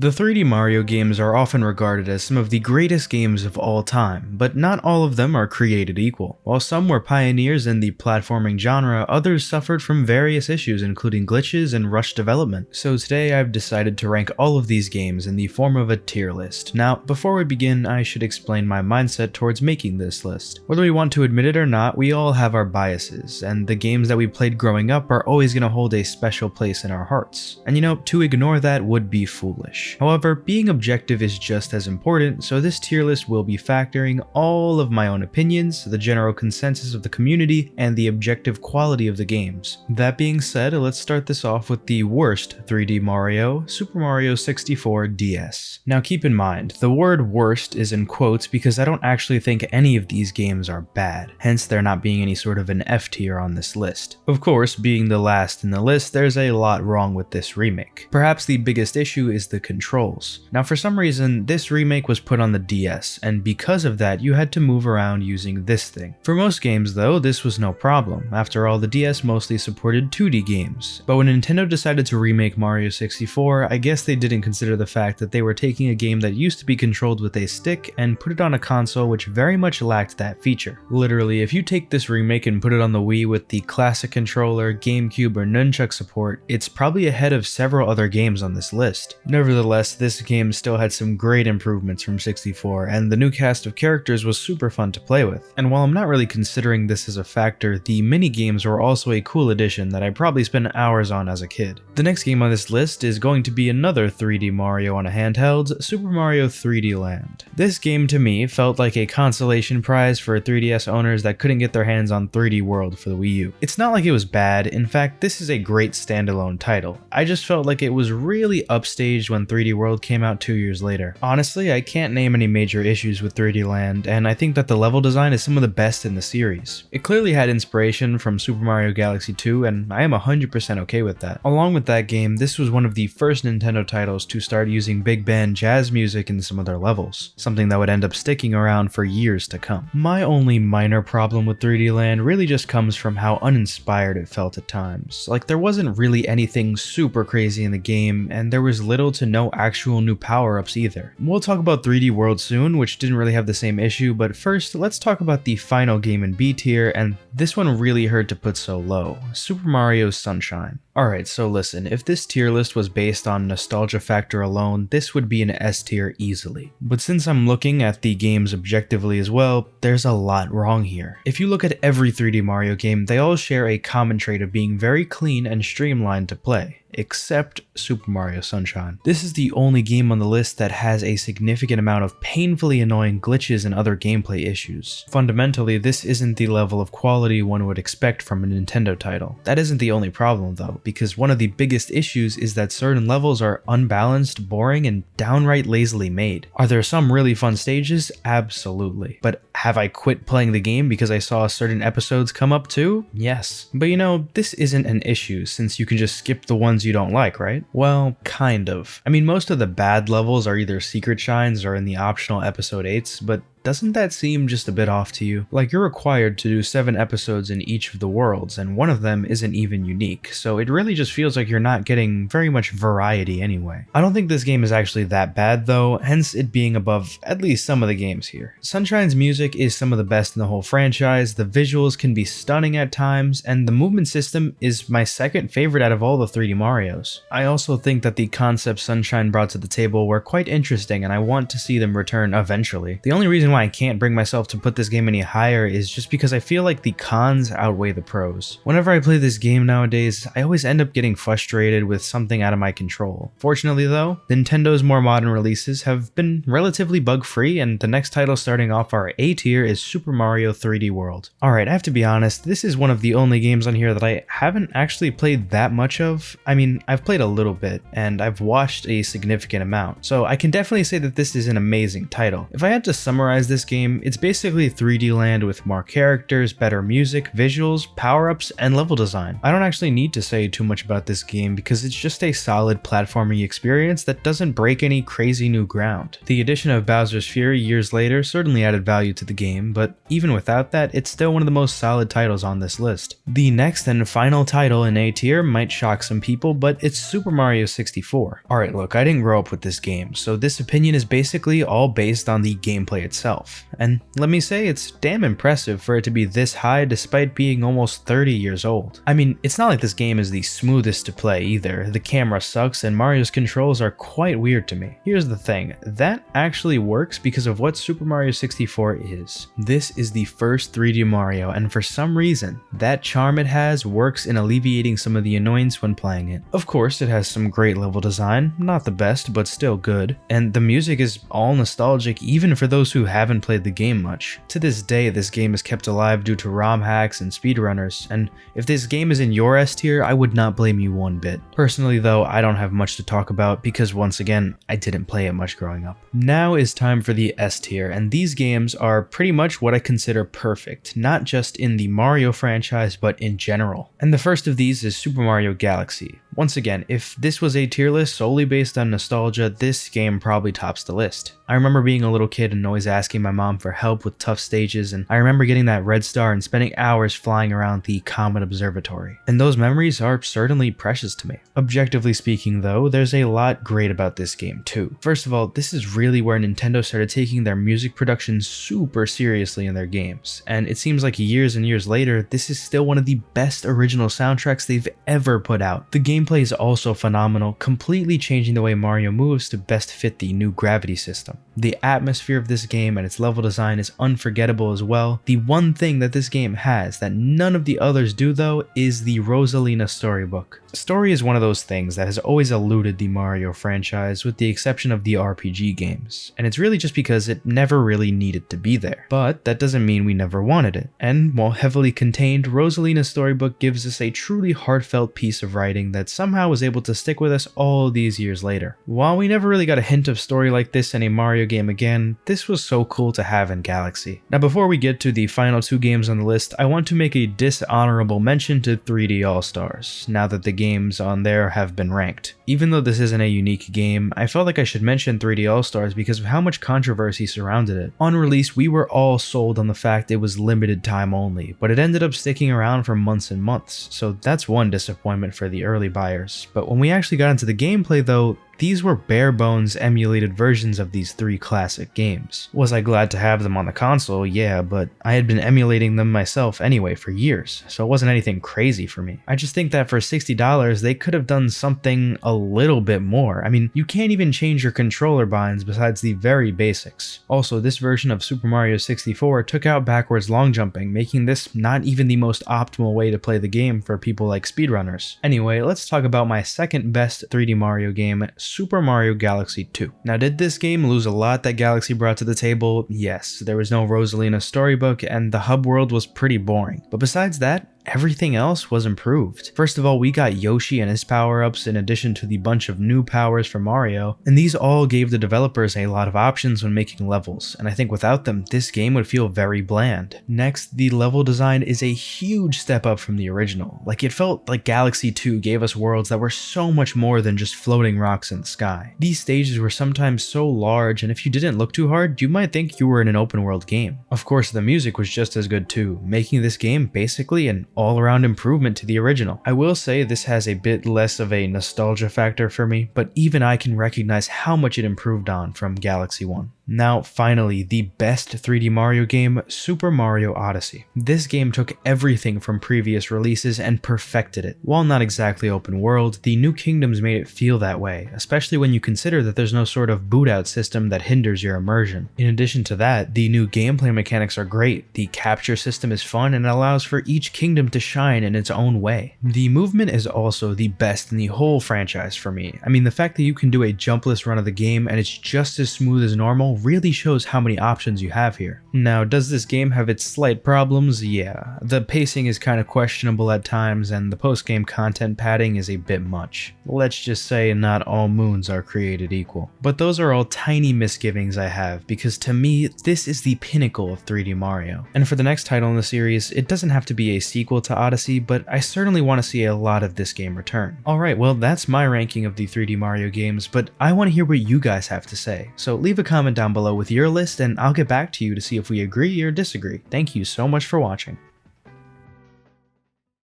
The 3D Mario games are often regarded as some of the greatest games of all time, but not all of them are created equal. While some were pioneers in the platforming genre, others suffered from various issues including glitches and rushed development. So today I've decided to rank all of these games in the form of a tier list. Now, before we begin, I should explain my mindset towards making this list. Whether we want to admit it or not, we all have our biases, and the games that we played growing up are always going to hold a special place in our hearts. And to ignore that would be foolish. However, being objective is just as important, so this tier list will be factoring all of my own opinions, the general consensus of the community, and the objective quality of the games. That being said, let's start this off with the worst 3D Mario, Super Mario 64 DS. Now keep in mind, the word worst is in quotes because I don't actually think any of these games are bad, hence there not being any sort of an F tier on this list. Of course, being the last in the list, there's a lot wrong with this remake. Perhaps the biggest issue is the controls. Now for some reason, this remake was put on the DS, and because of that you had to move around using this thing. For most games though, this was no problem. After all, the DS mostly supported 2D games. But when Nintendo decided to remake Mario 64, I guess they didn't consider the fact that they were taking a game that used to be controlled with a stick and put it on a console which very much lacked that feature. Literally, if you take this remake and put it on the Wii with the classic controller, GameCube, or Nunchuk support, it's probably ahead of several other games on this list. Nevertheless, this game still had some great improvements from 64, and the new cast of characters was super fun to play with. And while I'm not really considering this as a factor, the mini games were also a cool addition that I probably spent hours on as a kid. The next game on this list is going to be another 3D Mario on a handheld, Super Mario 3D Land. This game to me felt like a consolation prize for 3DS owners that couldn't get their hands on 3D World for the Wii U. It's not like it was bad, in fact this is a great standalone title. I just felt like it was really upstaged when 3D World came out 2 years later. Honestly, I can't name any major issues with 3D Land, and I think that the level design is some of the best in the series. It clearly had inspiration from Super Mario Galaxy 2, and I am 100% okay with that. Along with that game, this was one of the first Nintendo titles to start using big band jazz music in some of their levels, something that would end up sticking around for years to come. My only minor problem with 3D Land really just comes from how uninspired it felt at times. Like there wasn't really anything super crazy in the game, and there was little to no actual new power-ups either. We'll talk about 3D World soon, which didn't really have the same issue, but first let's talk about the final game in B tier, and this one really hurt to put so low, Super Mario Sunshine. Alright, so listen, if this tier list was based on nostalgia factor alone, this would be an S tier easily. But since I'm looking at the games objectively as well, there's a lot wrong here. If you look at every 3D Mario game, they all share a common trait of being very clean and streamlined to play, except Super Mario Sunshine. This is the only game on the list that has a significant amount of painfully annoying glitches and other gameplay issues. Fundamentally, this isn't the level of quality one would expect from a Nintendo title. That isn't the only problem though, because one of the biggest issues is that certain levels are unbalanced, boring, and downright lazily made. Are there some really fun stages? Absolutely. But have I quit playing the game because I saw certain episodes come up too? Yes. But this isn't an issue since you can just skip the ones you don't like, right? Well, kind of. I mean, most of the bad levels are either secret shines or in the optional episode 8s, but doesn't that seem just a bit off to you? Like you're required to do 7 episodes in each of the worlds, and one of them isn't even unique, so it really just feels like you're not getting very much variety anyway. I don't think this game is actually that bad though, hence it being above at least some of the games here. Sunshine's music is some of the best in the whole franchise, the visuals can be stunning at times, and the movement system is my second favorite out of all the 3D Marios. I also think that the concepts Sunshine brought to the table were quite interesting, and I want to see them return eventually. The only reason why I can't bring myself to put this game any higher is just because I feel like the cons outweigh the pros. Whenever I play this game nowadays, I always end up getting frustrated with something out of my control. Fortunately though, Nintendo's more modern releases have been relatively bug-free, and the next title starting off our A tier is Super Mario 3D World. Alright, I have to be honest, this is one of the only games on here that I haven't actually played that much of. I mean, I've played a little bit, and I've watched a significant amount, so I can definitely say that this is an amazing title. If I had to summarize summarize this game, it's basically 3D Land with more characters, better music, visuals, power-ups, and level design. I don't actually need to say too much about this game because it's just a solid platforming experience that doesn't break any crazy new ground. The addition of Bowser's Fury years later certainly added value to the game, but even without that, it's still one of the most solid titles on this list. The next and final title in A tier might shock some people, but it's Super Mario 64. Alright, look, I didn't grow up with this game, so this opinion is basically all based on the gameplay itself. And let me say, it's damn impressive for it to be this high despite being almost 30 years old. I mean, it's not like this game is the smoothest to play either. The camera sucks and Mario's controls are quite weird to me. Here's the thing, that actually works because of what Super Mario 64 is. This is the first 3D Mario, and for some reason, that charm it has works in alleviating some of the annoyance when playing it. Of course, it has some great level design, not the best, but still good, and the music is all nostalgic even for those who haven't played the game much. To this day, this game is kept alive due to ROM hacks and speedrunners, and if this game is in your S tier, I would not blame you one bit. Personally though, I don't have much to talk about because once again, I didn't play it much growing up. Now is time for the S tier, and these games are pretty much what I consider perfect, not just in the Mario franchise, but in general. And the first of these is Super Mario Galaxy. Once again, if this was a tier list solely based on nostalgia, this game probably tops the list. I remember being a little kid and always asking my mom for help with tough stages, and I remember getting that red star and spending hours flying around the Comet Observatory. And those memories are certainly precious to me. Objectively speaking though, there's a lot great about this game too. First of all, this is really where Nintendo started taking their music production super seriously in their games, and it seems like years and years later, this is still one of the best original soundtracks they've ever put out. The gameplay is also phenomenal, completely changing the way Mario moves to best fit the new gravity system. The atmosphere of this game and its level design is unforgettable as well. The one thing that this game has that none of the others do though is the Rosalina storybook. Story is one of those things that has always eluded the Mario franchise with the exception of the RPG games, and it's really just because it never really needed to be there. But that doesn't mean we never wanted it, and while heavily contained, Rosalina's storybook gives us a truly heartfelt piece of writing that somehow was able to stick with us all these years later. While we never really got a hint of story like this in a Mario game again, this was so cool to have in Galaxy. Now before we get to the final two games on the list, I want to make a dishonorable mention to 3D All-Stars, now that the games on there have been ranked. Even though this isn't a unique game, I felt like I should mention 3D All-Stars because of how much controversy surrounded it. On release, we were all sold on the fact it was limited time only, but it ended up sticking around for months and months, so that's one disappointment for the early buyers. But when we actually got into the gameplay though, these were bare bones emulated versions of these three classic games. Was I glad to have them on the console? Yeah, but I had been emulating them myself anyway for years, so it wasn't anything crazy for me. I just think that for $60, they could have done something a little bit more. I mean, you can't even change your controller binds besides the very basics. Also, this version of Super Mario 64 took out backwards long jumping, making this not even the most optimal way to play the game for people like speedrunners. Anyway, let's talk about my second best 3D Mario game, Super Mario Galaxy 2. Now, did this game lose a lot that Galaxy brought to the table? Yes, there was no Rosalina storybook and the hub world was pretty boring. But besides that, everything else was improved. First of all, we got Yoshi and his power-ups in addition to the bunch of new powers for Mario, and these all gave the developers a lot of options when making levels, and I think without them, this game would feel very bland. Next, the level design is a huge step up from the original. Like, it felt like Galaxy 2 gave us worlds that were so much more than just floating rocks in the sky. These stages were sometimes so large, and if you didn't look too hard, you might think you were in an open world game. Of course, the music was just as good too, making this game basically an all-around improvement to the original. I will say this has a bit less of a nostalgia factor for me, but even I can recognize how much it improved on from Galaxy 1. Now, finally, the best 3D Mario game, Super Mario Odyssey. This game took everything from previous releases and perfected it. While not exactly open world, the new kingdoms made it feel that way, especially when you consider that there's no sort of boot out system that hinders your immersion. In addition to that, the new gameplay mechanics are great, the capture system is fun and allows for each kingdom to shine in its own way. The movement is also the best in the whole franchise for me. I mean, the fact that you can do a jumpless run of the game and it's just as smooth as normal really shows how many options you have here. Now, does this game have its slight problems? Yeah. The pacing is kind of questionable at times, and the post-game content padding is a bit much. Let's just say not all moons are created equal. But those are all tiny misgivings I have, because to me, this is the pinnacle of 3D Mario. And for the next title in the series, it doesn't have to be a sequel to Odyssey, but I certainly want to see a lot of this game return. Alright, well that's my ranking of the 3D Mario games, but I want to hear what you guys have to say. So leave a comment down below with your list and I'll get back to you to see if we agree or disagree. Thank you so much for watching.